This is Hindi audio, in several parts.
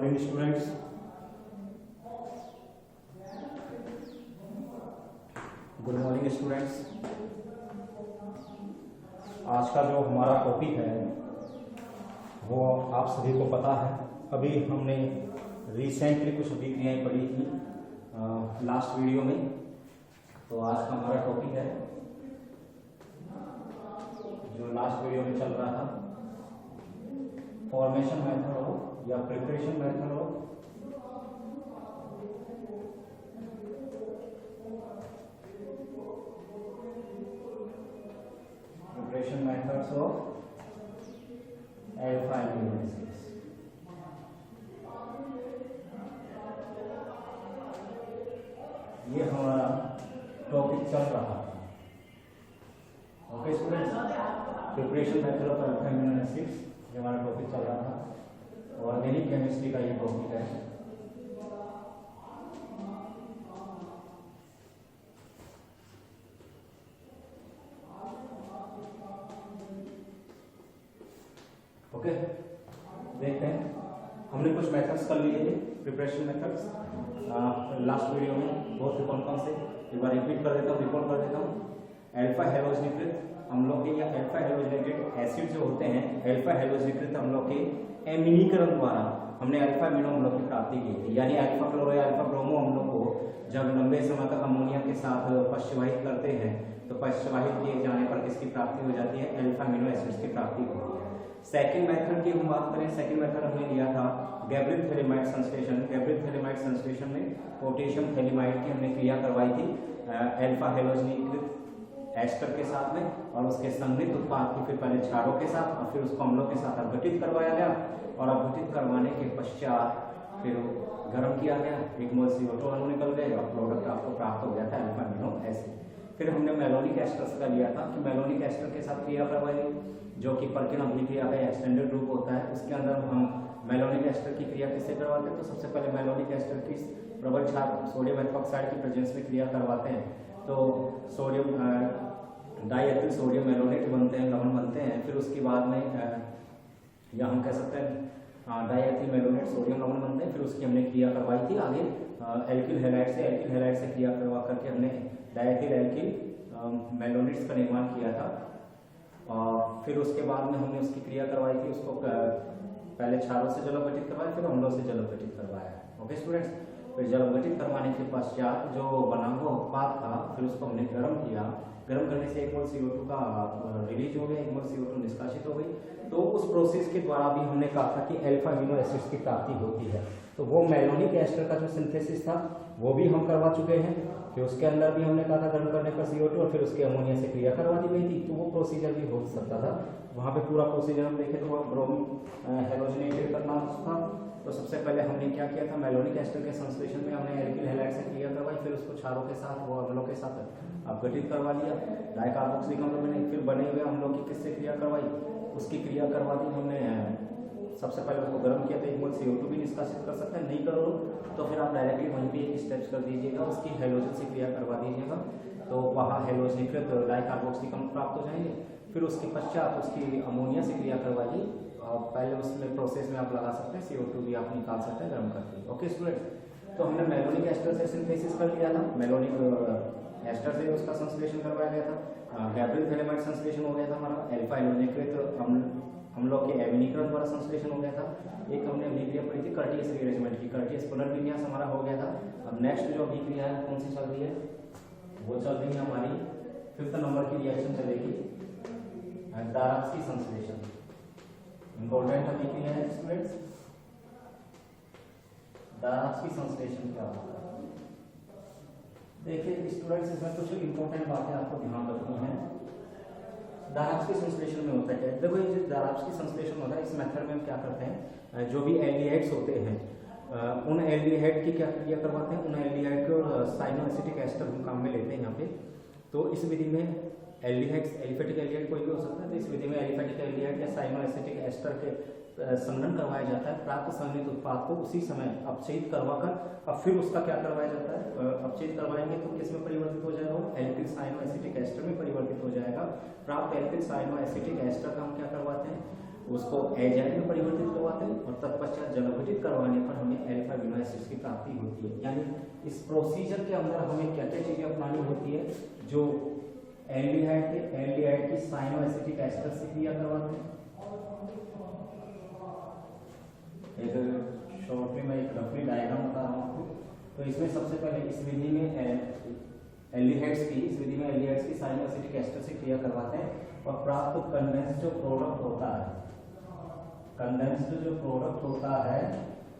Morning students. Good morning students. आज का जो हमारा टॉपिक है वो आप सभी को पता है। अभी हमने रिसेंटली कुछ अभिक्रियाएं पढ़ी थी लास्ट वीडियो में। तो आज का हमारा टॉपिक है जो लास्ट वीडियो में चल रहा था, फॉर्मेशन मेथड हो या प्रिपरेशन मेथड हो, preparation methods of alpha amino acids. ये हमारा टॉपिक चल रहा था। Okay students, preparation method of alpha amino acids ये हमारा टॉपिक चल रहा था। ऑर्गेनिक केमिस्ट्री का ये टॉपिक है। ओके, देखते हैं। हमने कुछ मेथड्स कर लिए थे, प्रिपरेशन मेथड्स लास्ट वीडियो में। बहुत कौन कौन से एक बार रिपीट कर देता हूँ, रिकॉर्ड कर देता हूँ। अल्फा हैलोजनीकृत अम्लों के या अल्फा हैलोजनीकृत एसिड जो होते हैं, अल्फा हैलोजनीकृत अम्लों के एमिनीकरण द्वारा हमने अल्फा एमिनो अम्लों की प्राप्ति की थी। यानी अल्फा क्लोरो या अल्फा ब्रोमो अम्लों को जब लंबे समय तक अमोनिया के साथ पश्चवाहित करते हैं तो पश्चवाहित किए जाने पर किसकी प्राप्ति हो जाती है? अल्फा एमिनो एसिड्स की प्राप्ति होती है। सेकेंड मेथड की हम बात करें, सेकेंड मेथड हमने लिया था गैब्रियल थैलेमाइड संश्लेषण। गैब्रियल थैलेमाइड संश्लेषण में पोटेशियम थैलेमाइड की हमने क्रिया करवाई थी अल्फा हैलोजनीकृत एस्टर के साथ में, और उसके संगठित उत्पाद की फिर पहले क्षारों के साथ और फिर उसको अम्लों के साथ अपघटित करवाया गया, और अपघटित करवाने के पश्चात फिर गर्म किया गया। 1 मोल CO2 अणु निकल गए और प्रोडक्ट आपको प्राप्त हो गया था अल्फा एमिनो एसिड। फिर हमने मेलोनिक एस्टर्स का लिया था कि मेलोनिक एस्टर के साथ क्रिया करवाई, जो कि पर्किन अभिक्रिया का एक्सटेंडेड रूप होता है। उसके अंदर हम मेलोनिक एस्टर की क्रिया किससे करवाते हैं? तो सबसे पहले मेलोनिक एस्टर की प्रबल क्षार सोडियम हाइड्रोक्साइड की प्रेजेंस में क्रिया करवाते हैं। तो सोडियम डाइएथिल सोडियम मेलोनेट बनते हैं, लवण बनते हैं। फिर उसके बाद में या हम कह सकते हैं डाइएथिल मेलोनेट सोडियम लवण बनते हैं। फिर उसकी हमने क्रिया करवाई थी आगे एल्किल हैलाइड से क्रिया करवा करके हमने डाइएथिल एल्किल मेलोनेट्स का निर्माण किया था। और फिर उसके बाद में हमने उसकी क्रिया करवाई थी, उसको पहले क्षारों से जल अपघटित करवाया, फिर अम्लों से जल अपघटित करवाया। ओके स्टूडेंट्स, फिर जल अपघटित करवाने के पश्चात जो बना हुआ उत्पाद था फिर उसको हमने गर्म किया। गर्म करने से 1 मोल CO2 का रिलीज हो गया, 1 मोल CO2 निष्कासित हो गई। तो उस प्रोसेस के द्वारा भी हमने कहा था कि अल्फा एमिनो एसिड्स की प्राप्ति होती है। तो वो मेलोनिक एस्टर का जो सिंथेसिस था वो भी हम करवा चुके हैं। फिर उसके अंदर भी हमने कहा था गर्म करने पर CO2 और फिर उसके अमोनिया से क्रिया करवा दी गई थी। तो वो प्रोसीजर भी हो सकता था। वहाँ पे पूरा प्रोसीजर हम देखें तो ब्रोमीन हैलोजनेटेड करना था। तो सबसे पहले हमने क्या किया था, मेलोनिक एस्टर के संश्लेषण में हमने एल्किल हैलाइड से क्रिया करवाई, फिर उसको क्षारों के साथ वो अम्लों के साथ अपघटित करवा लिया। डाइकार्बोक्सिलिक अम्ल बने, फिर बने हुए अम्लों की किससे क्रिया करवाई? उसकी क्रिया करवा दी हमने। सबसे पहले उसको गर्म किया तो 1 मोल CO2 भी निष्कासित कर सकते हैं। नहीं करो तो फिर आप डायरेक्टली वहीं पे एक स्टेप्स कर दीजिएगा, उसकी हैलोजन से क्रिया करवा दीजिएगा। तो वहाँ हैलोजनीकृत डाइकार्बोक्सिलिक अम्ल प्राप्त हो जाएंगे। फिर उसके पश्चात उसकी अमोनिया से क्रिया करवाइए और पहले उसमें प्रोसेस में आप लगा सकते हैं, CO2 भी आप निकाल सकते हैं गर्म करके। ओके स्टूडेंट्स, तो हमने मेलोनिक एस्टर से सिंथेसिस कर लिया था, मेलोनिक एस्टर से उसका संश्लेषण करवाया गया था। गैब्रियल थैलेमाइड संश्लेषण हो गया था हमारा, अल्फा हैलोजनीकृत अम्लों के एमिनीकरण द्वारा संश्लेषण हो गया था। एक हमने अभिक्रिया पढ़ी थी कर्टियस रीअरेंजमेंट की, कर्टियस पुनर्विन्यास हमारा हो गया था। अब नेक्स्ट जो अभिक्रिया है कौन सी चल रही है? वो चल रही है हमारी 5th नंबर की रिएक्शन चलेगी दाराक्सी संश्लेषण। इंपॉर्टेंट अभिक्रिया है स्टूडेंट्स। दाराक्सी संश्लेषण क्या होता है? देखिए स्टूडेंट्स, इसमें कुछ इंपॉर्टेंट बातें आपको ध्यान रखनी है। दाराक्सी संश्लेषण में होता है, देखो ये जो दाराक्सी संश्लेषण होता है इस मेथड में हम क्या करते हैं, जो भी एल्डिहाइड्स होते हैं उन एल्डिहाइड की क्या क्रिया करवाते हैं, उन एल्डिहाइड को साइनोएसिटिक एस्टर हम काम में लेते हैं यहाँ पे। तो इस विधि में एल्डिहाइड्स, एलिफेटिक एल्डिहाइड कोई भी हो सकता है। तो इस विधि में एलिफेटिक एल्डिहाइड या साइनोएसिटिक एस्टर के संघनन करवाया जाता है। प्राप्त संघनित उत्पाद को उसी समय अपचयित करवाकर अब फिर उसका क्या करवाया जाता है, अपचयित करवाएंगे तो किस में परिवर्तित हो जाएगा? वो एल्किल साइनोएसिटिक एस्टर में परिवर्तित हो जाएगा। प्राप्त एल्किल साइनोएसिटिक एस्टर का हम क्या करवाते हैं, उसको एजाइड में परिवर्तित करवाते हैं और तत्पश्चात जल अपघटित करवाने पर हमें अल्फा अमीनो एसिड्स की प्राप्ति होती है। यानी इस प्रोसीजर के अंदर हमें क्या क्या चीजें अपनानी होती है, जो एल्डिहाइड थे, एल्डिहाइड की साइनो एसिटिक एस्टर से क्रिया करवाते हैं। एक शॉर्टली मैं एक रफली डायग्राम बता रहा हूँ आपको। तो इसमें सबसे पहले इस विधि में इस विधि में एल्डिहाइड्स की साइनो एसिटिक एस्टर से क्रिया करवाते हैं और प्राप्त कंडेंस्ड जो प्रोडक्ट होता है, कंडेंस्ड जो प्रोडक्ट होता है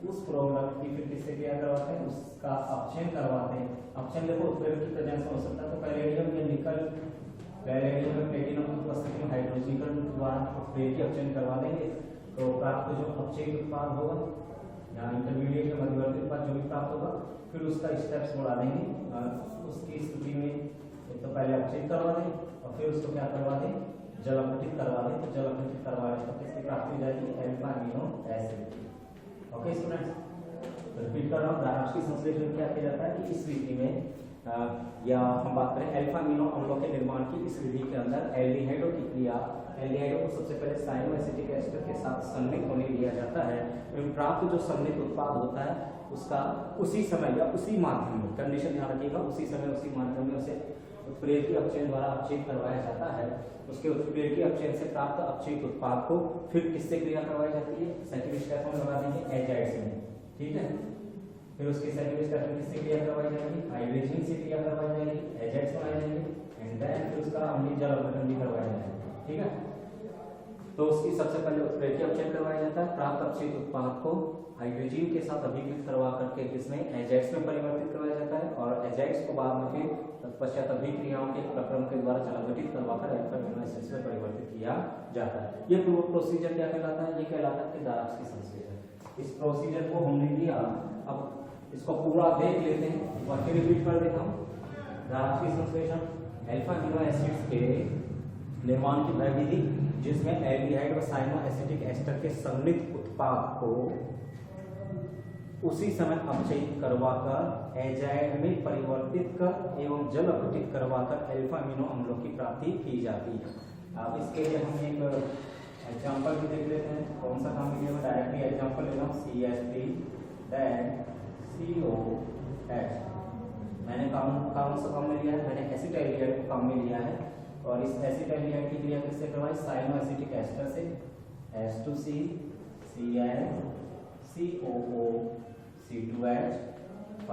उस प्रोडक्ट की फिर किससे क्रिया करवाते हैं, उसका अपचयन करवाते हैं। अपचयन देखो उत्प्रेरक की प्रेजेंस में हो सकता है, तो पैलेडियम या निकल, पैलेडियम या प्लेटिनम की उपस्थिति में हाइड्रोजनीकरण द्वारा उत्प्रेरक की अपचयन करवा देंगे तो प्राप्त जो अपचयित उत्पाद होगा या इंटरमीडिएट या मध्यवर्ती उत्पाद जो भी प्राप्त होगा, फिर उसका स्टेप्स बढ़ा देंगे। उसकी स्थिति में एक तो पहले अपचयित करवा दें और फिर उसको क्या करवा दें, जल अपघटित करवा दें। तो जल अपघटित करवाने पर किसकी प्राप्ति हो जाएगी, alpha amino acid. Okay students, repeat कर रहा हूँ, ग्राफ की संश्लेषण क्या किया जाता है कि इस विधि में या हम बात करें अल्फा अमीनो अम्लों के निर्माण की इस विधि के अंदर एल्डिहाइडों की क्रिया, एल्डिहाइडों को सबसे पहले साइनो एसिटिक एस्टर के साथ संघनित होने दिया जाता है। प्राप्त जो संघनित उत्पाद होता है उसका उसी समय या उसी माध्यम में, कंडीशन ध्यान रखिएगा, उसी समय उसी माध्यम में उसे उत्प्रेरक की अपचयन द्वारा अपचयित करवाया जाता है। उसके उत्प्रेरक की अपचयन से प्राप्त अपचयित उत्पाद को फिर किससे क्रिया करवाई जाती है, सेकेंडरी स्टेप में लगा देंगे एजाइड्स में, ठीक है। फिर उसकी सेकेंडरी स्टेप में किससे क्रिया करवाई जाएगी, हाइड्रोजन से क्रिया करवाई जाएगी, एजाइड्स बनाए जाएंगे एंड देन फिर उसका अम्लीय जल अपघटन भी करवाया जाएगा, ठीक है। तो उसकी सबसे पहले उत्प्रेरक की अपचयन करवाया जाता है, प्राप्त अपचयित उत्पाद को हाइड्रोजन के साथ अभिकृत करवा करके किसमें, एजाइड्स में परिवर्तित करवाया जाता है और एजाइड्स को बाद में फिर तत्पश्चात अभिक्रियाओं के प्रक्रम के द्वारा जल अपघटित करवाकर अल्फा अमीनो एसिड्स में परिवर्तित किया जाता है। ये प्रोसीजर क्या कहलाता है, ये कहलाता है दाराक्स की संश्लेषण। इस प्रोसीजर को हमने किया, अब इसको पूरा देख लेते हैं और फिर रिपीट कर देता हूँ। दाराक्स की संश्लेषण, अल्फा अमीनो एसिड्स के निर्माण की वह विधि जिसमें एल्डिहाइड व साइनो एसिटिक एस्टर के संघनित उत्पाद को उसी समय अपचयित करवाकर एजाइड में परिवर्तित कर एवं जल अपघटित करवाकर अल्फा अमीनो अम्लों की प्राप्ति की जाती है। अब इसके लिए हम एक एग्जांपल भी देख लेते हैं। कौन सा काम लिया, डायरेक्टली एग्जांपल ले रहा हूँ, CH3 then COH। मैंने कौन सा काम में लिया है, मैंने एसिटाइलिहाइड को काम में लिया है और इस एसिटाइलिहाइड की क्रिया किससे करवाई, साइनो एसिटिक एस्टर से, H2C Cl COO C2H5।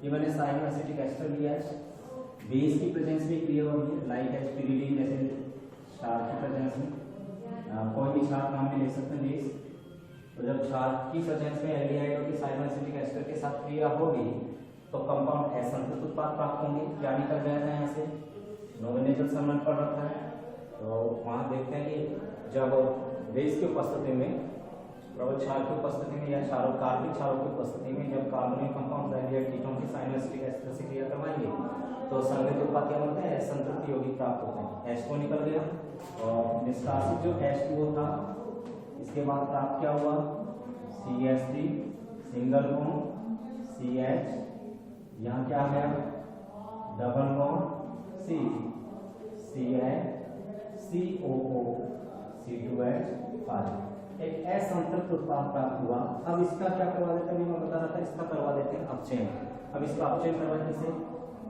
ये मैंने साइनो एसिटिक एस्टर लिया है। बेस की प्रेजेंस में क्रिया होगी, लाइक एज पिरीडीन जैसे क्षार की प्रेजेंस में, कोई भी क्षार नाम में ले सकते हैं बेस। तो जब क्षार की प्रेजेंस में एल्डिहाइड की साइनो एसिटिक एस्टर के साथ क्रिया होगी तो कंपाउंड असंतृप्त उत्पाद प्राप्त होंगे। क्या निकल गया था यहाँ से, नोवेनेचुरल संबंध पड़ रखा है। तो वहाँ देखते हैं कि जब बेस की उपस्थिति में, प्रबल क्षार की उपस्थिति में या कार्बनिक क्षारों की उपस्थिति में जब कार्बोनिक कंपाउंड एल्डिहाइड कीटोन की साइनो एसिटिक एस्टर से क्रिया करवाएंगे तो संघनित उत्पाद क्या बनते हैं, असंतृप्त यौगिक प्राप्त होते हैं। H2 निकल गया और निष्कासित जो H2O था इसके बाद प्राप्त क्या हुआ, CH3 सिंगल बॉन्ड CH, यहाँ क्या है double bond C, CH COO C2H5, एक असंतृप्त उत्पाद प्राप्त हुआ। अब इसका क्या करवा देते हैं, मैं बता रहा था, इसका करवा देते हैं अपचयन। अब इसका अपचयन करवाने से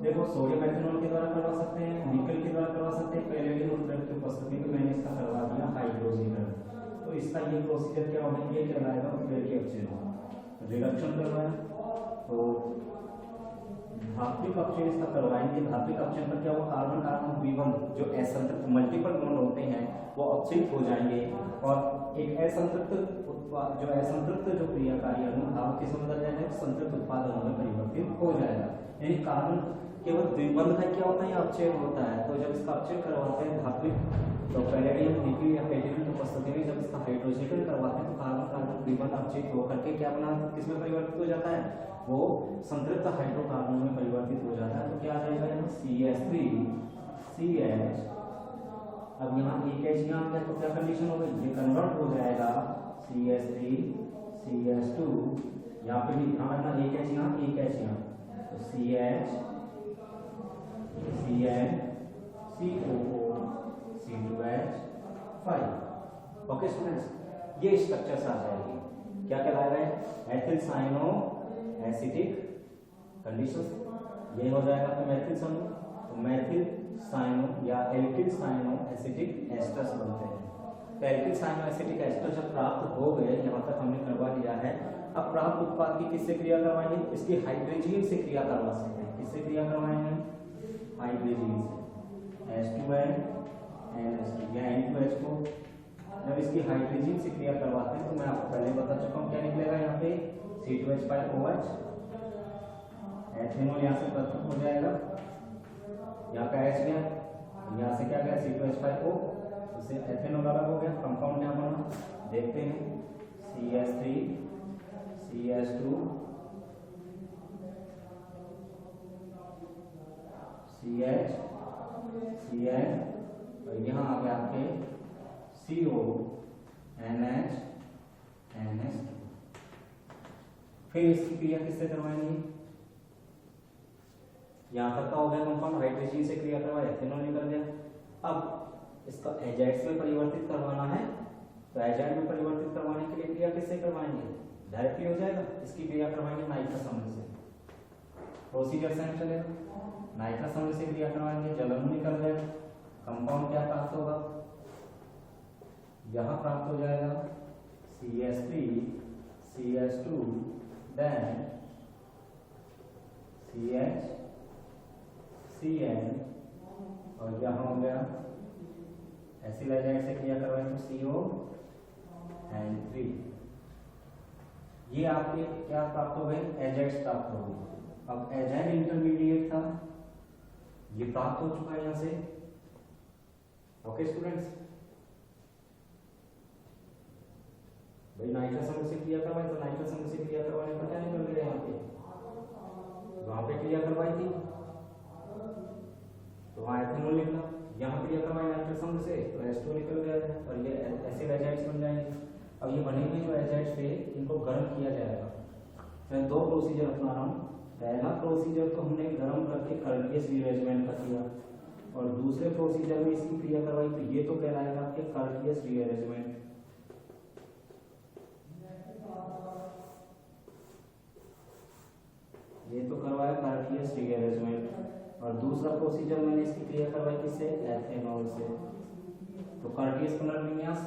देखो सोडियम एथेनॉल के द्वारा करवा सकते हैं, निकल के द्वारा करवा सकते हैं, पैलेडियम उत्प्रेरक की उपस्थिति में मैंने इसका करवा दिया हाइड्रोजनीकरण। तो इसका ये प्रोसीजर क्या होगा, ये कहलाएगा उत्प्रेरक अपचयन। रिडक्शन करवाएं तो धात्विक अपचयन इसका करवाएंगे। धात्विक अपचयन पर क्या होगा, कार्बन कार्बन द्विबंध जो असंतृप्त मल्टीपल बॉन्ड होते हैं वो अपचयित हो जाएंगे और एक असंतृप्त उत्पाद जो असंतृप्त जो क्रियाकारी अणु था वो किस में बदल जाएगा, संतृप्त उत्पाद अणु में परिवर्तित हो जाएगा। यानी कार्बन केवल द्विबंध का क्या होता है, अपचयन होता है। तो जब इसका अपचयन करवाते हैं धात्विक, तो पैलेडियम निकल या प्लेटिनम की उपस्थिति में जब इसका हाइड्रोजनीकरण करवाते हैं तो कार्बन कार्बन द्विबंध अपचयित होकर के क्या बना, किसमें परिवर्तित हो जाता है, वो संतृप्त हाइड्रोकार्बन में परिवर्तित हो जाता है। तो क्या आ जाएगा यहाँ CH3 CH, अब यहाँ एक H यहाँ आ गया तो क्या कंडीशन हो गई, ये कन्वर्ट हो जाएगा CH3 CH2, यहाँ पे भी ध्यान रखना एक H यहाँ एक H यहाँ, तो CH Cl COO C2H5। Okay students, ये स्ट्रक्चर आ जाएगी, क्या कहलाएगा, एथिल साइनो एसिटिक कंडीशन, ये हो जाएगा तो मैथिल समूह, तो मैथिल साइनो या एल्किल साइनो एसिटिक एस्टर्स बनते हैं। तो एल्किल साइनो एसिटिक एस्टर जब प्राप्त हो गए, यहाँ तक हमने करवा लिया है। अब प्राप्त उत्पाद की किससे क्रिया करवाएंगे, इसकी हाइड्रोजन से क्रिया करवा सकते हैं। किससे क्रिया करवाएंगे, हाइड्रोजन से, H2N NH2 या N2H2। जब इसकी हाइड्रोजन से क्रिया करवाते हैं तो मैं आपको पहले बता चुका हूँ क्या निकलेगा, यहाँ पे C2H5OH, एथेनॉल यहाँ से प्रस्तुत हो जाएगा, यहाँ पे H गया, यहाँ से क्या गया C2H5O, उससे एथेनॉल अलग हो गया, कंपाउंड यहाँ बना, देखते हैं CH3 CH2 CH CN और यहाँ आ गया आपके CO NH NH2। फिर इसकी क्रिया किससे करवाएंगे, यहाँ तक का हो गया कंपाउंड, हाइड्रोजन से क्रिया करवाया, एथेनॉल निकल गया। अब इसका एजाइड्स में परिवर्तित करवाना है, तो एजाइड में परिवर्तित करवाने के लिए क्रिया किससे करवाएंगे, डायरेक्टली हो जाएगा। इसकी क्रिया करवाएंगे नाइट्रस अम्ल से, प्रोसीजर सेम चलेगा। नाइट्रस अम्ल से क्रिया करवाएंगे, जल अणु निकल गया, कंपाउंड क्या प्राप्त होगा, यहाँ प्राप्त हो जाएगा CH3 CH2 then CH CN और यहाँ हो गया एसिड एजाइड से क्रिया करवाएंगे CO N3। ये आपके क्या प्राप्त हो गए, एजाइड्स प्राप्त हो गए। अब एजाइड इंटरमीडिएट था, ये प्राप्त हो चुका है यहाँ से। ओके स्टूडेंट्स, भाई नाइट्रस अम्ल से क्रिया करवाई, तो नाइट्रस अम्ल से क्रिया करवाने पर क्या निकल गया, यहाँ पे वहां पे क्रिया करवाई थी तो वहां एथेनॉल निकला, यहाँ क्रिया करवाई नाइट्रस अम्ल से तो H2 निकल गया और ये एसिड एजाइड्स बन जाएंगे। अब ये बने हुए जो एजाइड्स थे इनको गर्म किया जाएगा। मैं दो प्रोसीजर अपना रहा हूँ। पहला प्रोसीजर को हमने गर्म करके कर्टियस रीअरेंजमेंट का किया और दूसरे प्रोसीजर में इसकी क्रिया करवाई, तो ये तो कहलाएगा आपके कर्टियस रीअरेंजमेंट। ये तो करवाया कर्टियस रीअरेंजमेंट और दूसरा प्रोसीजर मैंने इसकी क्रिया करवाई किससे, एथेनॉल से। तो कर्टियस पुनर्विन्यास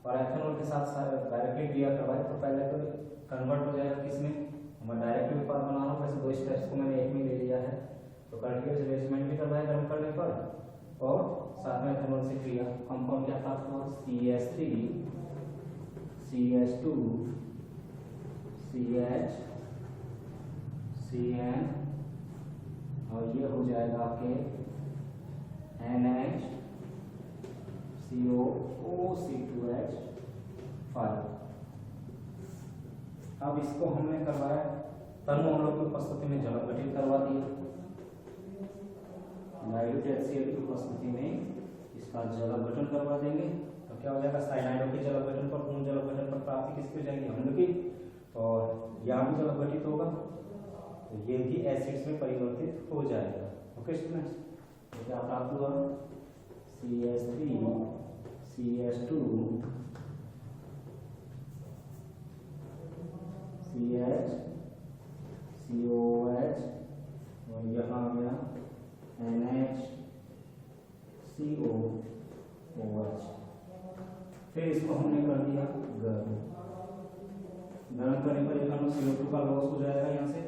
और एथेनॉल के साथ डायरेक्टली क्रिया करवाई, तो पहले तो कन्वर्ट हो जाएगा किसमें, मैं डायरेक्टली उत्पाद बना रहा हूँ, वैसे दो स्टेप्स को मैंने एक में ले लिया है। तो कर्टियस रीअरेंजमेंट भी करवाया गर्म करने पर और साथ में एथेनॉल से क्रिया, कंपाउंड क्या प्राप्त हुआ, CH3 CH2 CH CN और ये हो जाएगा आपके NH CO2H5। अब इसको हमने करवाया तनु अम्लों की उपस्थिति में जल गठित करवा दिया, डाइल्यूट HCl की उपस्थिति में इसका जल गठन करवा देंगे, तो क्या हो जाएगा, साइनाइडों के जल गठन पर, पूर्ण जल गठन पर प्राप्ति किसकी हो जाएगी, अम्ल की, और यहाँ भी जल गठित होगा तो ये भी एसिड्स में परिवर्तित हो जाएगा। ओके स्टूडेंट्स, तो क्या प्राप्त हुआ, CH3 CH2 CH COH और यहाँ आ गया NH COOH। फिर इसको हमने कर दिया गर्म, गर्म करने पर एक अणु CO2 का लॉस हो जाएगा यहाँ से,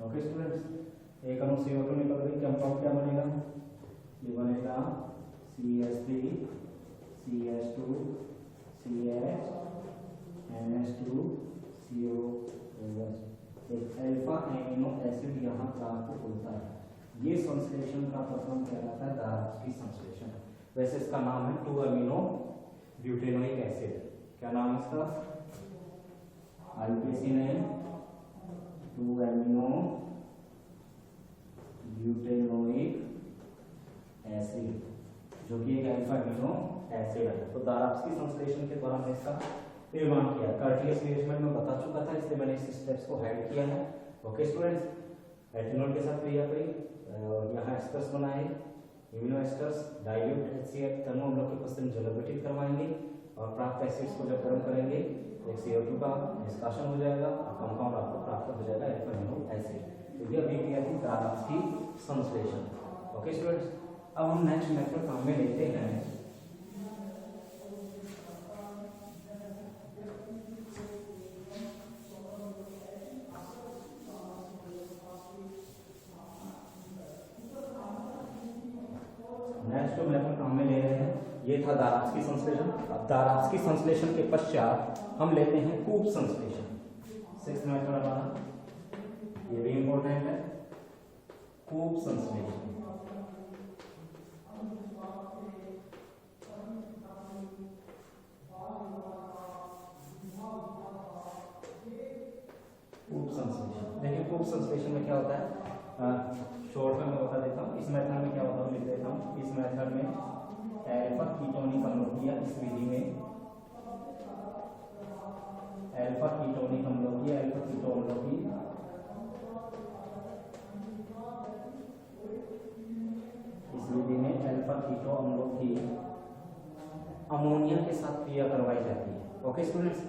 ओके स्टूडेंट्स, एक अणु CO2 निकल गई, कंपाउंड क्या बनेगा, ये बनेगा CH3 CH2 CH NH2 COOH। एक अल्फा एमिनो एसिड यहाँ प्राप्त होता है। ये संश्लेषण का प्रथम कहलाता है दाराप्स्की संश्लेषण। वैसे इसका नाम है 2 अमीनो ब्यूटेनोइक एसिड। क्या नाम है इसका, IPC name 2 amino butanoic acid, जो कि एक अल्फा अमीनो एसिड है। तो दाराप्स्की संश्लेषण के द्वारा हमने इसका निर्माण किया। कर्टियस रीअरेंजमेंट में बता चुका था, इसलिए मैंने इस स्टेप्स को हाइड किया है। ओके स्टूडेंट्स, एथेनॉल के साथ क्रिया करी, यहाँ एस्टर्स बनाए, immuno asters dilute HCl thermo block की उपस्थिति में जलविघटित करवाएंगे और प्राप्त एसिड्स को जब गर्म करेंगे तो एक CO2 का निष्कासन हो जाएगा और कंपाउंड आपको प्राप्त हो जाएगा अल्फा अमीनो एसिड। तो यह भी किया थी दाराव्स्की संश्लेषण। ओके स्टूडेंट्स, अब हम नेक्स्ट मेथड काम में लेते हैं ये था दाराव्स्की संश्लेषण। अब दाराव्स्की संश्लेषण के पश्चात हम लेते हैं कूप संश्लेषण। 6th मेथड हमारा ये भी इंपॉर्टेंट है, कूप संश्लेषण। कूप संश्लेषण देखिए, कूप संश्लेषण में क्या होता है, शॉर्ट में मैं बता देता हूँ। इस मेथड में क्या होता है लिख देता हूँ। इस मेथड में अल्फा कीटोनिक अम्लों की, इस विधि में अल्फा कीटोनिक अम्लों की, अल्फा कीटो अम्लों की इस विधि में अल्फा कीटो अम्लों की अमोनिया के साथ क्रिया करवाई जाती है। ओके स्टूडेंट्स,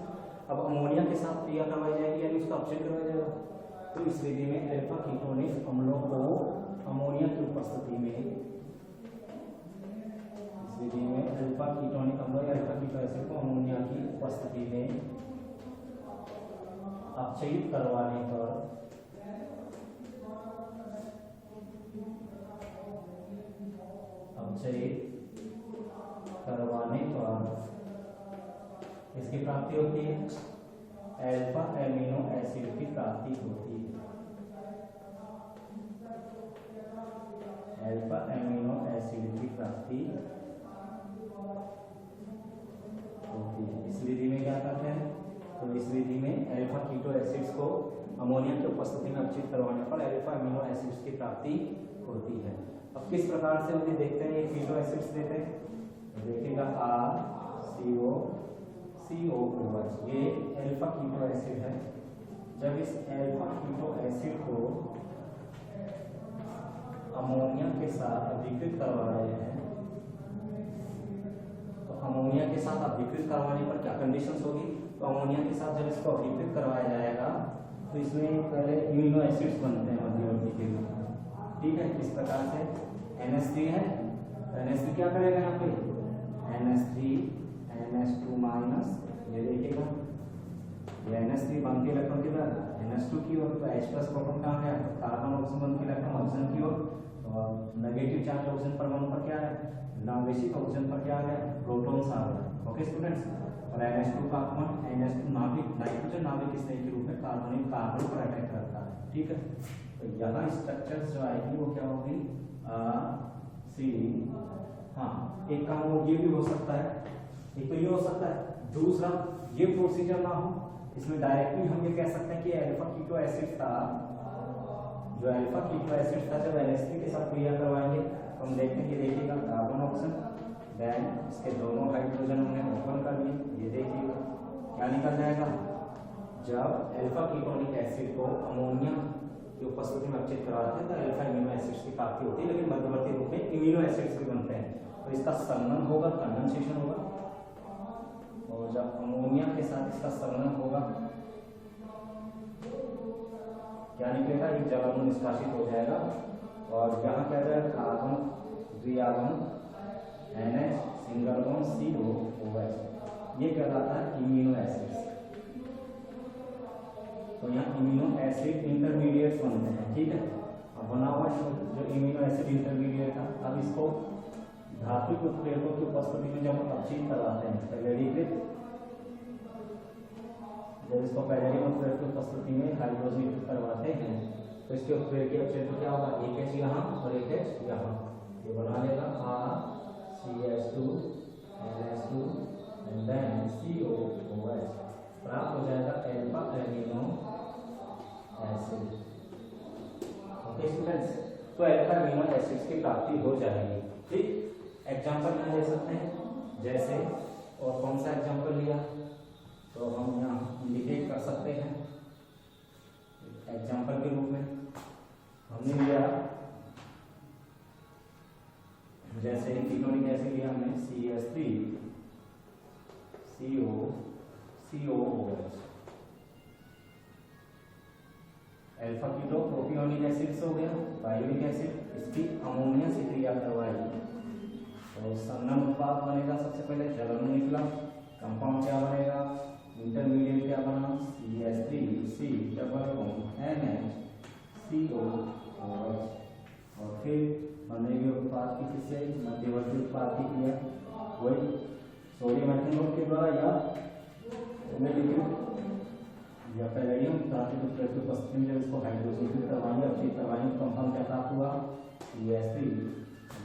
अब अमोनिया के साथ क्रिया करवाई जाएगी यानी उसका अपचयन करवाया जाएगा। तो इस विधि में अल्फा कीटोनिक अम्लों को अमोनिया की उपस्थिति में, विधि में अल्फा कीटोनिक अम्ल या अल्फा कीटो एसिड को अमोनिया की उपस्थिति में अपचयित करवाने पर इसकी प्राप्ति होती है, अल्फा एमिनो एसिड की प्राप्ति होती है। अल्फा एमिनो एसिड की प्राप्ति इस विधि में क्या करते हैं, तो इस विधि में अल्फा कीटो एसिड्स को अमोनिया की उपस्थिति में अपचित करवाने पर अल्फा अमीनो एसिड्स की प्राप्ति होती है। अब किस प्रकार से उन्हें देखते हैं, ये कीटो एसिड्स देते हैं, देखिएगा RCOCOH, ये अल्फा कीटो एसिड है। जब इस अल्फा कीटो एसिड को अमोनिया के साथ अभिकृत करवा रहे हैं, अमोनिया के साथ अभिकृत करवाने पर क्या कंडीशंस होगी, तो अमोनिया के साथ जब इसको अभिकृत करवाया जाएगा तो इसमें पहले इम्यूनो एसिड्स बनते हैं मध्यवर्ती के रूप में। ठीक है, इस प्रकार से NH3 है, NH3 क्या करेगा यहाँ पे, NH3 NH2 माइनस, ये देखिएगा ये NH3 बन के इलेक्ट्रॉन की तरह NH2 की ओर, तो H+ प्रोटॉन कहाँ गया, कार्बन ऑक्सीजन बन के इलेक्ट्रॉन ऑक्सीजन की ओर, और नेगेटिव चार्ज ऑक्सीजन परमाणु पर क्या है, नाभिक ऑक्सीजन पर क्या आ गया, प्रोटॉन्स आ गए। ओके स्टूडेंट्स, और NH2 का अपमान NH2 नाभिक, नाइट्रोजन नाभिक स्नेह के रूप में कार्बोनिल कार्बन पर अटैक करता है। ठीक है, तो यहाँ स्ट्रक्चर्स जो आएगी वो क्या होगी, C, हाँ एक काम वो ये भी हो सकता है, एक तो ये हो सकता है, दूसरा ये प्रोसीजर ना हो, इसमें डायरेक्टली हम ये कह सकते हैं कि अल्फा कीटो एसिड था, जो अल्फा कीटो एसिड था जब NH3 के साथ क्रिया करवाएंगे तो हम देखते हैं कि देखिएगा कार्बन ऑक्सीजन, देन इसके दोनों हाइड्रोजन हमने ओपन कर लिए, ये देखिएगा क्या निकल जाएगा, जब अल्फा कीटोनिक एसिड को अमोनिया की उपस्थिति में अपचित कराते हैं तो अल्फा इम्यूनो एसिड्स की प्राप्ति होती है, लेकिन मध्यवर्ती रूप में इम्यूनो एसिड्स भी बनते हैं। तो इसका संगम होगा, कंडेंसेशन होगा, और जब अमोनिया के साथ इसका संगम होगा क्या निकलेगा, एक जल अणु निष्कासित हो जाएगा, और यहाँ क्या जाएगा, कार्बन द्विआगम NH सिंगल बॉन्ड COOH, ये कहलाता है इम्यूनो एसिड्स। तो यहाँ इम्यूनो एसिड इंटरमीडिएट्स बनते हैं। ठीक है, अब बना हुआ जो इम्यूनो एसिड इंटरमीडिएट है, अब इसको धातु उत्प्रेरकों की उपस्थिति में जब अपचित करवाते हैं, पैलेडीकृत, जब इसको पैलेडियम उत्प्रेरक की उपस्थिति में हाइड्रोजनीकृत करवाते हैं तो इसके उत्प्रेरक के अपचयन क्या होगा, एक H यहाँ और एक H यहाँ, ये बना लेगा RCH2 NH2 and then COOH, प्राप्त हो जाएगा alpha amino acid. Okay students, तो अल्फा एमिनो एसिड्स की प्राप्ति हो जाएगी। ठीक, एग्जांपल में ले सकते हैं, जैसे और कौन सा एग्जांपल लिया, तो हम यहाँ इंडिकेट कर सकते हैं एग्जांपल के रूप में। हमने लिया जैसे कीटोनिक एसिड लिया हमने CH3COCOOH, alpha keto propionic acid से हो गया बायोनिक एसिड, इसकी अमोनिया से क्रिया करवाई तो संगम उत्पाद बनेगा। सबसे पहले जल अणु निकला, कंपाउंड क्या बनेगा, इंटरमीडिएट क्या बना CH3CNH2OH, और फिर बनेगी उत्पाद की किससे, मध्यवर्ती उत्पाद की क्रिया वही सोडियम एथेनॉल के द्वारा या या पैलेडियम धातु की उपस्थिति में जब इसको हाइड्रोजनीकृत करवाएंगे, अपचयित करवाएंगे, कंपाउंड क्या प्राप्त हुआ CH3,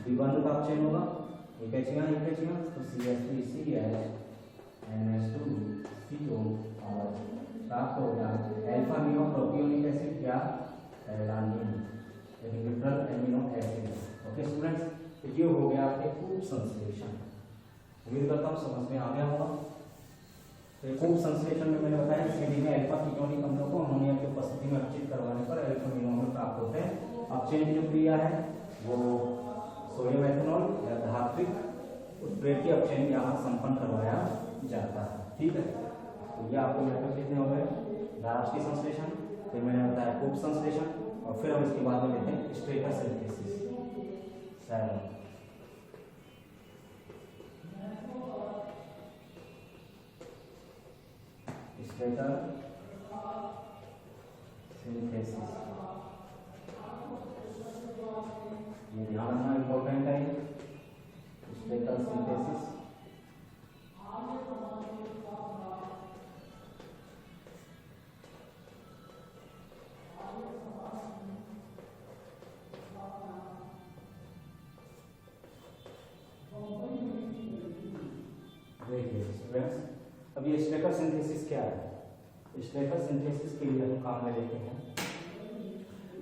द्विबंध का अपचयन होगा, एक H तो CH3CH NH2CO प्राप्त हो गया अल्फा अमीनो प्रोपियोनिक एसिड या alanine neutral amino acid. Okay students, ये हो गया आपके उप संश्लेषण। उम्मीद करता हूँ समझ में आ गया होगा। उप संश्लेषण में मैंने बताया इस विधि में अल्फा कीटोनिक अम्लों को अमोनिया की उपस्थिति में अपचित करवाने पर अल्फा अमीनो अम्ल प्राप्त होते हैं। अपचयन की जो क्रिया है वो सोडियम एथेनॉल या धात्विक उत्प्रेरक अपचयन यहाँ संपन्न करवाया जाता है। ठीक है, तो ये आपको मेथड कितने हो गए, राष्ट्रीय संश्लेषण, फिर मैंने बताया उप संश्लेषण, और फिर हम इसके बाद में लेते हैं स्टेटर सिंथेसिस। स्टेटर सिंथेसिस ये ध्यान रखना इंपॉर्टेंट है। स्टेटर सिंथेसिस देखिए स्टूडेंट्स, अब ये स्टेटर सिंथेसिस क्या है, स्टेटर सिंथेसिस के लिए हम काम में लेते हैं।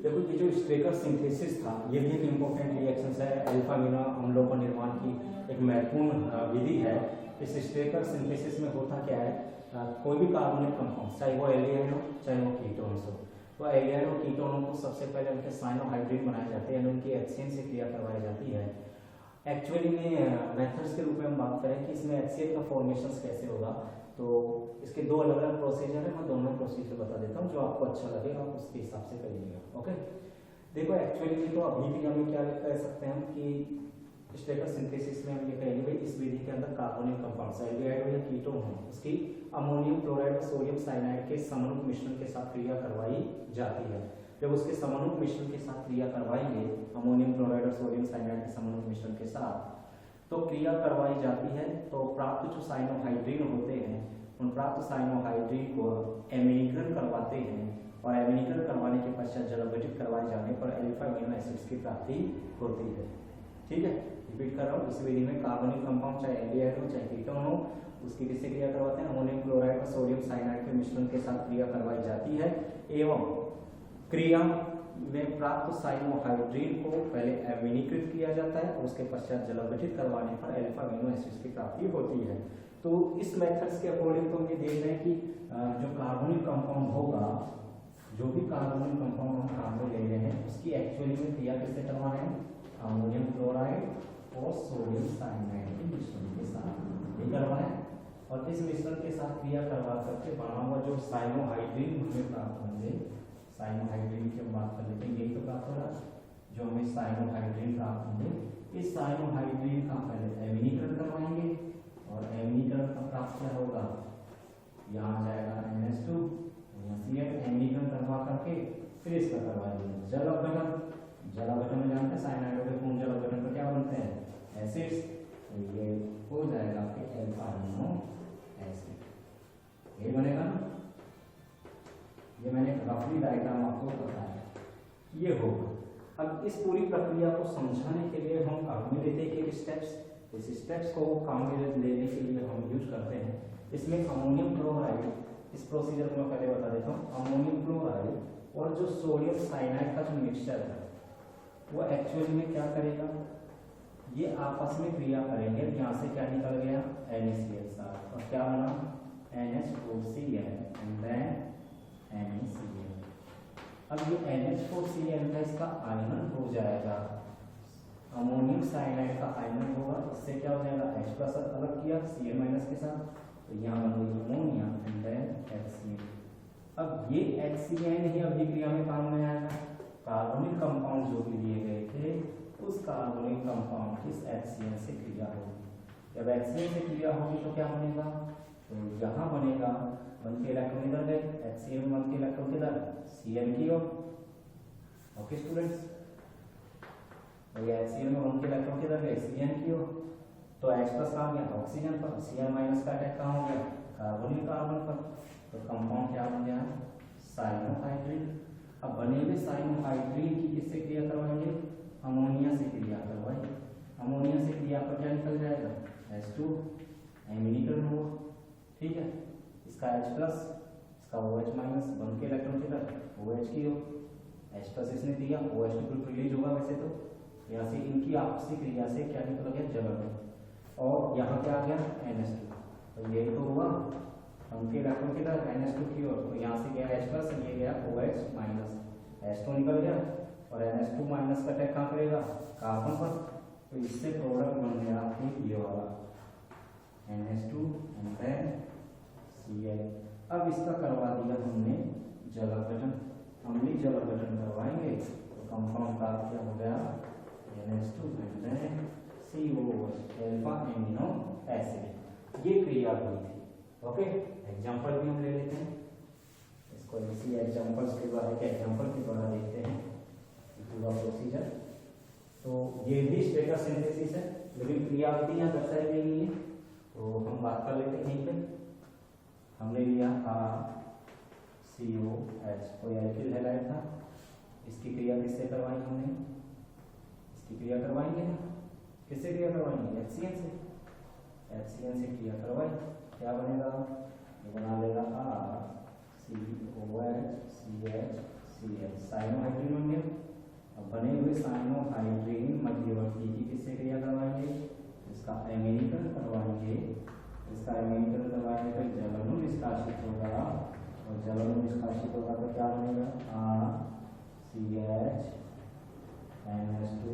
देखो ये जो स्टेटर सिंथेसिस था ये भी एक इम्पोर्टेंट रिएक्शन है, अल्फा अमीनो अम्लों का निर्माण की एक महत्वपूर्ण विधि है। इस स्टेटर सिंथेसिस में होता क्या है, कोई भी कार्बोनिक कंपाउंड चाहे वो एल्डिहाइड हो चाहे वो कीटोन्स हो, तो एल्डिहाइड और कीटोनों को सबसे पहले उनके साइनोहाइड्रिन बनाए जाते हैं, यानी उनकी HCN से क्रिया करवाई जाती है। एक्चुअली में मेथड्स के रूप में हम बात करें कि इसमें HCl का फॉर्मेशन कैसे होगा, तो इसके दो अलग अलग प्रोसीजर है, मैं दोनों प्रोसीजर बता देता हूँ, जो आपको अच्छा लगेगा आप उसके हिसाब से करिएगा। ओके, देखो एक्चुअली में तो अभी भी हम क्या कह सकते हैं कि स्टेटर सिंथेसिस में हम ये कहेंगे भाई इस विधि के अंदर कार्बोनिक कंपाउंड एल्डिहाइड हो या कीटोन हो, उसकी अमोनियम क्लोराइड और सोडियम साइनाइड के समरूप मिश्रण के साथ क्रिया करवाई जाती है। जब उसके समरूप मिश्रण के साथ क्रिया करवाएंगे, अमोनियम क्लोराइड और सोडियम साइनाइड के समरूप मिश्रण के साथ तो क्रिया करवाई जाती है, तो प्राप्त जो साइनोहाइड्रिन होते हैं उन प्राप्त साइनोहाइड्रिन को एमिनीकरण करवाते हैं, और एमिनीकरण करवाने के पश्चात जल अपघटित करवाए जाने पर अल्फा अमीनो एसिड्स की प्राप्ति होती है। ठीक है, रिपीट कर रहा हूँ, इस विधि में कार्बनिक कंपाउंड चाहे एल्डिहाइड हो चाहे कीटोन हो, उसकी किससे क्रिया करवाते हैं, अमोनियम क्लोराइड और सोडियम साइनाइड के मिश्रण के साथ क्रिया करवाई जाती है, एवं क्रिया में प्राप्त साइनोहाइड्रिन को पहले एमिनीकृत किया जाता है और उसके पश्चात जल अपघटित करवाने पर अल्फा अमीनो एसिड्स की प्राप्ति होती है। तो इस मेथड्स के अकॉर्डिंग तो हम ये देख रहे हैं कि जो कार्बनिक कंपाउंड होगा, जो भी कार्बनिक कंपाउंड हम काम में ले रहे हैं उसकी एक्चुअली में क्रिया किससे करवा रहे हैं, अमोनियम क्लोराइड और सोडियम साइनाइड के मिश्रण के साथ ये करवाना है, और इस मिश्रण के साथ क्रिया करवा करके बना हुआ जो साइनोहाइड्रिन हमें प्राप्त होंगे, साइनोहाइड्रिन की हम बात कर लेते हैं, यही तो प्राप्त हो रहा है, जो हमें साइनोहाइड्रिन प्राप्त होंगे, इस साइनोहाइड्रिन का पहले एमिनीकरण करवाएंगे, और एमिनीकरण का प्राप्त क्या होगा, यहाँ जाएगा NH2, यहाँ CH, एमिनीकरण करवा करके फिर इसका करवाएंगे जल अपघटन। जल अपघटन में जानते हैं साइनाइडों के पूर्ण जल अपघटन पर क्या बनते हैं, एसिड्स, तो ये हो जाएगा आपके अल्फा अमीनो एसिड, ये बनेगा ना। ये मैंने रफली डायग्राम आपको बताया, ये होगा। अब इस पूरी प्रक्रिया को समझाने के लिए हम काम में लेते हैं कि स्टेप्स, इस स्टेप्स को काम में लेने के लिए हम यूज करते हैं इसमें अमोनियम क्लोराइड, इस प्रोसीजर को मैं पहले बता देता हूँ। अमोनियम क्लोराइड और जो सोडियम साइनाइड का जो मिक्सचर है वो एक्चुअली में क्या करेगा, ये आपस में क्रिया करेंगे, यहाँ से क्या निकल गया NaCl और क्या बना NH4Cl एंड देन NaCl। अब ये NH4Cl का इसका आयनन हो जाएगा अमोनियम अमोनियम साइनाइड का आयन होगा, इससे क्या हो जाएगा, H प्लस अलग किया Cl माइनस के साथ, तो यहाँ बन गई अमोनिया एंड देन HCl। अब ये HCl ही अभिक्रिया में काम में आएगा। कार्बोनिक कंपाउंड जो भी लिए गए थे उस कार्बोनिक कंपाउंड की HCl से क्रिया होगी। जब HCl से क्रिया होगी तो क्या बनेगा, तो यहाँ बनेगा 1 के इलेक्ट्रॉन इधर गए, HCl में 1 के इलेक्ट्रॉन किधर, Cl की ओर। ओके स्टूडेंट्स, तो ये HCl में 1 के इलेक्ट्रॉन किधर गए, Cl की ओर। तो H प्लस कहाँ गया, ऑक्सीजन पर, Cl माइनस का अटैक कहाँ हो गया, कार्बोनिक कार्बन पर। तो कंपाउंड क्या बन गया, साइनोहाइड्रिन। अब बने हुए साइनोहाइड्रिन की किससे क्रिया करवाएंगे, अमोनिया से क्रिया करवाएंगे। अमोनिया से क्रिया पर क्या निकल जाएगा, H2 एमिनीकरण होगा, ठीक है। इसका H प्लस, इसका OH माइनस, 1 के इलेक्ट्रॉन किधर, OH की ओर। H प्लस इसने दिया, OH बिल्कुल रिलीज होगा वैसे तो, यहाँ से इनकी आपसी क्रिया से क्या निकल गया, जलन। और यहाँ क्या आ गया, NH2, तो ये तो हुआ 1 के इलेक्ट्रॉन किधर, NH2 की ओर, तो यहाँ से गया H प्लस, ये गया OH माइनस, H2 निकल गया और NH2 माइनस का अटैक कहाँ करेगा, कार्बन पर। तो इससे प्रोडक्ट बन गया ये वाला NH2 एंड देन Cl। अब इसका करवा दिया हमने जल अपघटन, अम्लीय जल अपघटन करवाएंगे तो कंपाउंड का क्या हो गया, NH2 and then COOH, alpha amino acid. ये क्रिया हुई थी। ओके, एग्जांपल भी हम ले लेते हैं इसको, इसी एग्जांपल्स के द्वारा, एक एग्जांपल के द्वारा देखते हैं पूरा प्रोसीजर। तो ये भी स्टेटस सिंथेसिस है, लेकिन क्रिया विधि यहाँ दर्शाई गई नहीं है, तो हम बात कर लेते हैं यहीं पे। हमने लिया COH, कोई एल्किल हैलाइड था, इसकी क्रिया किससे करवाई हमने, इसकी क्रिया करवाएंगे ना, किससे क्रिया करवाएंगे, HCl से। HCl से क्रिया करवाई, क्या बनेगा, ये बना लेगा COH CH Cl, साइनोहाइड्रिन बन गया। अब बने हुए साइनोहाइड्रिन मध्यवर्ती की किससे क्रिया करवाएंगे, इसका एमिनीकरण करवाएंगे। इसका एमिनीकरण करवाएंगे तो जलाणु निष्कासित होगा, और जलाणु निष्कासित होगा तो क्या बनेगा, CH NH2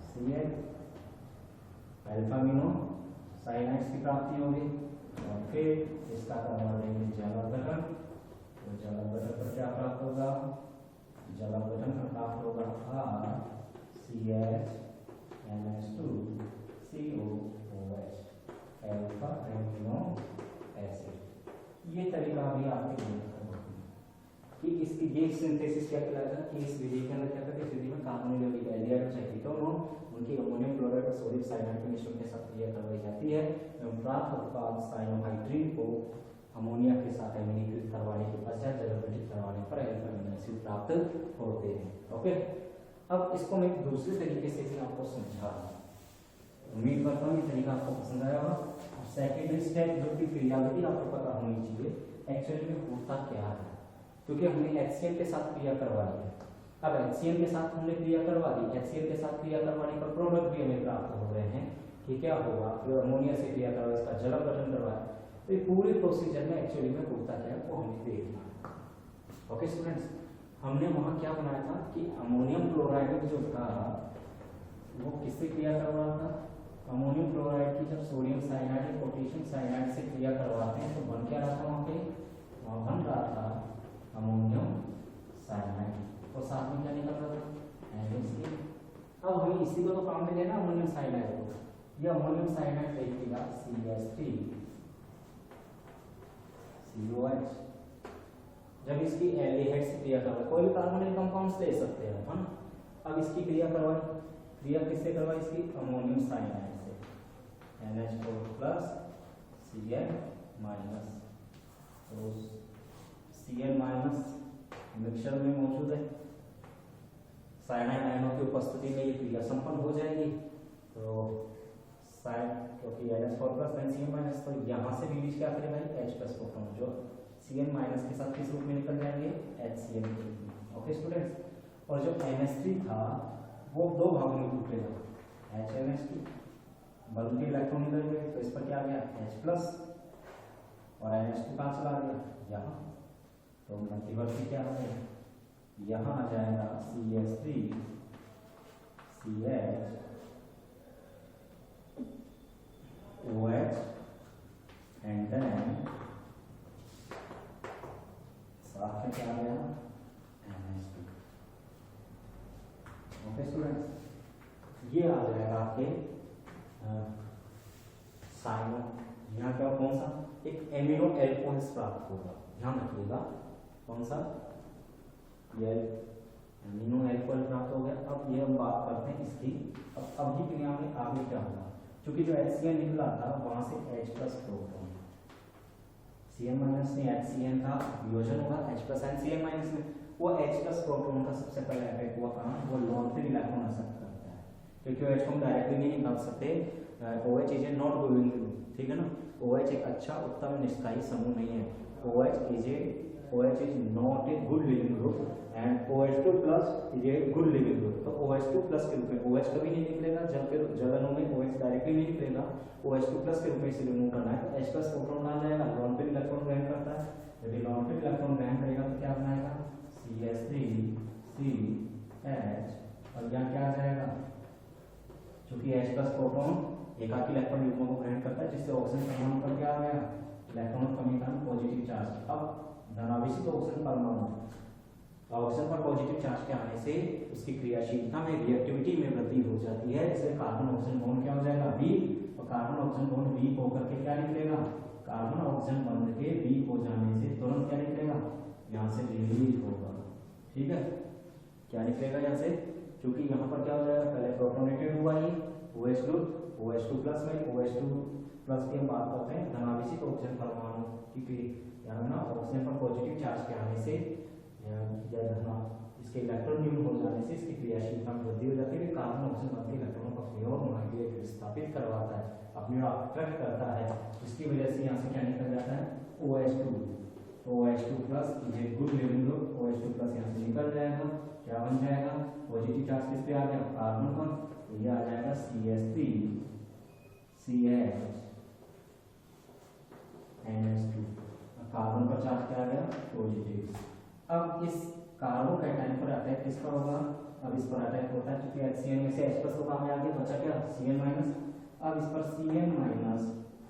Cl, alpha amino cyanides की प्राप्ति होगी। और फिर इसका करवा देंगे जल अपघटन, तो जल अपघटन पर क्या प्राप्त होगा, जल अपघटन पर प्राप्त होगा CH NH2 COOH, alpha amino acid. ये तरीका भी आपके लिए कि इसकी ये सिंथेसिस क्या कहलाता है, कि इस विधि के अंदर क्या करते हैं, इस विधि में कार्बोनिल एल्डिहाइड चाहिए तो उनकी अमोनियम क्लोराइड और सोडियम साइनाइड के मिश्रण के साथ क्रिया करवाई जाती है एवं प्राप्त उत्पाद साइनोहाइड्रिन को अमोनिया के साथ एमिनीकृत करवाने के पश्चात जल अपघटित करवाने पर अल्फा अमीनो एसिड प्राप्त होते हैं। ओके, अब इसको मैं दूसरे तरीके से भी आपको समझा, उम्मीद करता हूँ ये तरीका आपको पसंद आया होगा। सेकेंडरी स्टेप जो कि क्रियाविधि आपको पता होनी चाहिए, एक्चुअली में होता क्या है, क्योंकि हमने HCl के साथ क्रिया करवा दी। अब HCl के साथ हमने क्रिया करवा दी, HCl के साथ क्रिया करवाने पर प्रोडक्ट भी हमें प्राप्त हो रहे हैं कि क्या होगा, फिर अमोनिया से क्रिया करवा, इसका जल अपघटन करवा। तो ये पूरे प्रोसीजर में एक्चुअली में होता क्या है वो हमें देखना। ओके स्टूडेंट्स, हमने वहाँ क्या बनाया था कि अमोनियम क्लोराइड जो था वो किससे क्रिया करवा रहा था, अमोनियम क्लोराइड की जब सोडियम साइनाइड या पोटेशियम साइनाइड से क्रिया करवाते हैं तो बन क्या रहा था वहाँ पे, वहाँ बन रहा था अमोनियम साइनाइड और साथ में क्या निकल रहा था, NaCl। अब हमें इसी को तो काम में लेना अमोनियम साइनाइड को, ये अमोनियम साइनाइड देखिएगा CH3 COH। जब इसकी एल्डिहाइड से क्रिया करवाए, कोई भी कार्बोनिल कंपाउंड्स ले सकते हैं हम। अब इसकी क्रिया करवाई, क्रिया किससे करवाई, इसकी अमोनियम साइनाइड से, NH4 प्लस Cl माइनस, तो Cl माइनस मिक्सचर में मौजूद है, साइनाइड आयनों की उपस्थिति में ये क्रिया संपन्न हो जाएगी। तो साइन क्योंकि NH4 plus then Cl minus, तो यहाँ से रिलीज क्या करेगा H प्लस प्रोटॉन, जो Cl माइनस के साथ किस रूप में निकल जाएंगे, HCl के रूप में। ओके स्टूडेंट्स, और जो NH3 था वो दो भागों में टूटेगा, HNH2 बल के इलेक्ट्रॉन इधर गए तो इस पर क्या आ गया H प्लस, और NH2 कहाँ चला गया यहाँ, तो मध्यवर्ती क्या है, यहाँ आ जाएगा CH3 CH ये आ जाएगा आपके साइनो। यहाँ क्या कौन सा एक एमिनो एल्कोहल्स प्राप्त होगा, ध्यान रखिएगा कौन सा ये एमिनो एल्कोहल प्राप्त हो गया। अब ये हम बात करते हैं इसकी, अब अभी क्रिया में आगे क्या होगा, क्योंकि जो HCl निकला था वहां से H plus proton, Cn minus में HCl का वियोजन होगा H plus and Cn minus में वो H प्लस प्रोटॉन का सबसे पहले अटैक हुआ कहाँ, वो लोन पे इलेक्ट्रॉन एक्सेप्ट करता है, क्योंकि H को हम डायरेक्टली नहीं निकाल सकते, OH is a not going through, ठीक है ना। OH एक अच्छा उत्तम निष्कायी समूह नहीं है, OH is not a good leaving group and OH2 plus is a good leaving group. तो OH2 प्लस के रूप में OH कभी नहीं निकलेगा, जल अणु में OH डायरेक्टली नहीं निकलेगा, OH2 प्लस के रूप में इसे रिमूव करना है। तो H प्लस प्रोटॉन आ जाएगा, लॉन पे इलेक्ट्रॉन ग्रहण करता है, यदि लॉन पे इलेक्ट्रॉन ग्रहण करेगा तो क्या बनाएगा CH3CH, और यहाँ क्या आ जाएगा, चूंकि H प्लस प्रोटॉन एकाकी इलेक्ट्रॉन युग्मों को ग्रहण करता है, जिससे ऑक्सीजन परमाणु पर क्या आ गया, इलेक्ट्रॉन कमी का पॉजिटिव चार्ज। अब धनावेशित ऑक्सीजन परमाणु ऑक्सीजन पर पॉजिटिव चार्ज के आने से उसकी क्रियाशीलता में रिएक्टिविटी में वृद्धि हो जाती है, इसलिए कार्बन ऑक्सीजन बॉन्ड क्या हो जाएगा वीक, और कार्बन ऑक्सीजन बॉन्ड वीक होकर के क्या निकलेगा, कार्बन ऑक्सीजन बॉन्ड के वीक हो जाने से तुरंत क्या निकलेगा, यहाँ से रिलीज होगा, ठीक है, क्या निकलेगा यहाँ से, क्योंकि यहाँ पर क्या हो जाएगा, पहले प्रोटोनेटेड हुआ ये OH2 प्लस में OH2 प्लस की हम बात करते हैं धनावेशित ऑक्सीजन परमाणु की, यहाँ ना ऑक्सीजन पर पॉजिटिव चार्ज के आने से या धना इसके इलेक्ट्रॉन न्यून हो जाने से इसकी क्रियाशीलता में वृद्धि हो जाती है, कार्बन ऑक्सीजन बनते इलेक्ट्रॉनों को अपनी ओर माइग्रेट विस्थापित करवाता है, अपनी ओर अट्रैक्ट करता है, जिसकी वजह से यहाँ से क्या निकल जाता है OH2 प्लस ये good leaving group, OH2 plus यहाँ से निकल जाएगा, क्या बन जाएगा, पॉजिटिव चार्ज किस पे आ गया, कार्बन पर, तो ये आ जाएगा CH3CH कार्बन पर चार्ज क्या आ गया, पॉजिटिव। अब इस कार्बोकैटायन पर अटैक किसका होगा, अब इस पर अटैक होता है, क्योंकि HCl में से H प्लस को काम में आ गया, बचा क्या Cn माइनस, अब इस पर Cn माइनस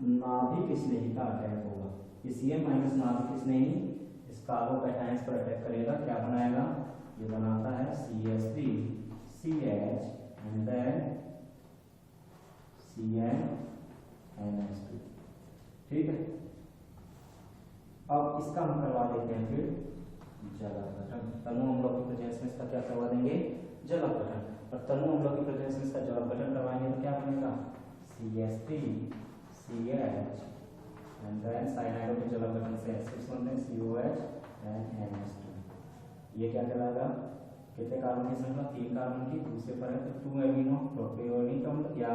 नाभिक स्नेही का अटैक होगा, ये Cn माइनस नाभिक स्नेही इस कार्बोकैटायन पर अटैक करेगा, क्या बनाएगा, ये बनाता है CH3CH एंड देन CnNH2, ठीक है। अब इसका हम करवा देते हैं फिर जल अपघटन, तनु अम्लों की प्रेजेंस में इसका क्या करवा देंगे, जल अपघटन, और तनु अम्लों की प्रेजेंस में इसका जल अपघटन करवाएंगे तो क्या बनेगा CH3CH एंड देन साइनाइडों के जल अपघटन से एसिड्स बनते हैं COH एंड NH2। ये क्या कहलाएगा, कितने कार्बन की संख्या, 3 कार्बन की, दूसरे पर है तो 2 एमिनो प्रोपियोनिक अम्ल या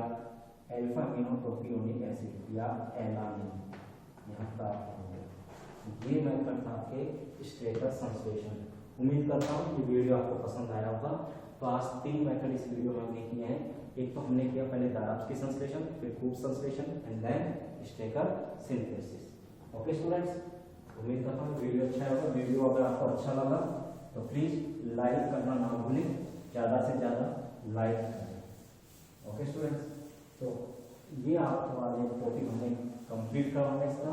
अल्फा एमिनो प्रोपियोनिक एसिड या एलानिन यहाँ प्राप्त हो गया। ये मेथड था आपके स्टेटर संश्लेषण। उम्मीद करता हूँ कि वीडियो आपको पसंद आया होगा। तो आज 3 मेथड इस वीडियो में हमने किए हैं। एक तो हमने किया पहले दाराप्सकी संश्लेषण, फिर कूप संश्लेषण and then Strecker synthesis. Okay students, उम्मीद करता हूँ वीडियो अच्छा होगा। वीडियो अगर आपको अच्छा लगा तो प्लीज लाइक करना ना भूलें, ज़्यादा से ज़्यादा लाइक करें। ओके स्टूडेंट्स, तो ये आपको आज एक टॉपिक हमने कंप्लीट करवाना है इसका।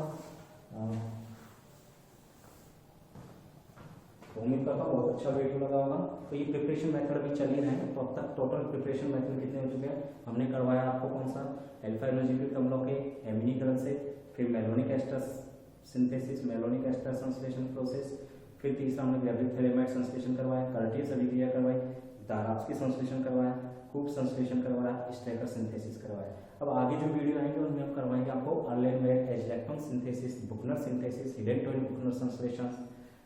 तो उम्मीद करता हूँ बहुत अच्छा वीडियो लगा होगा। तो ये प्रिपरेशन मेथड भी चल ही रहे हैं। तो अब तक टोटल प्रिपरेशन मेथड कितने हो चुके हैं? हमने करवाया आपको कौन सा, अल्फा एनर्जीकृत अम्लों के एमिनीकरण से, फिर malonic ester synthesis, malonic ester संश्लेषण प्रोसेस, फिर तीसरा हमने ग्रेविक थैलेमाइड संश्लेषण करवाया, कर्टियस अभिक्रिया करवाई, दाराप्सकी संश्लेषण करवाया, कूप संश्लेषण करवाया, स्टेकर सिंथेसिस करवाया। अब आगे जो वीडियो आएंगे उनमें हम करवाएंगे आपको अर्लेनबर्ग एज़लेक्टन सिंथेसिस, बुकनर सिंथेसिस, हिडेन-टोइन बुकनर संश्लेषण।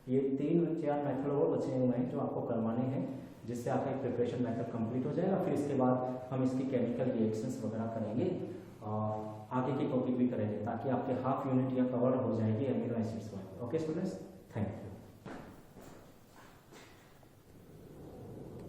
ये 3-4 मेथड और बचे हुए हैं जो आपको करवाने हैं, जिससे आपका एक प्रिपरेशन मेथड कंप्लीट हो जाएगा। फिर इसके बाद हम इसकी केमिकल रिएक्शंस वगैरह करेंगे और आगे के टॉपिक भी करेंगे, ताकि आपके हाफ यूनिट या कवर हो जाएगी अमीनो एसिड्स वाले। Okay students, thank you.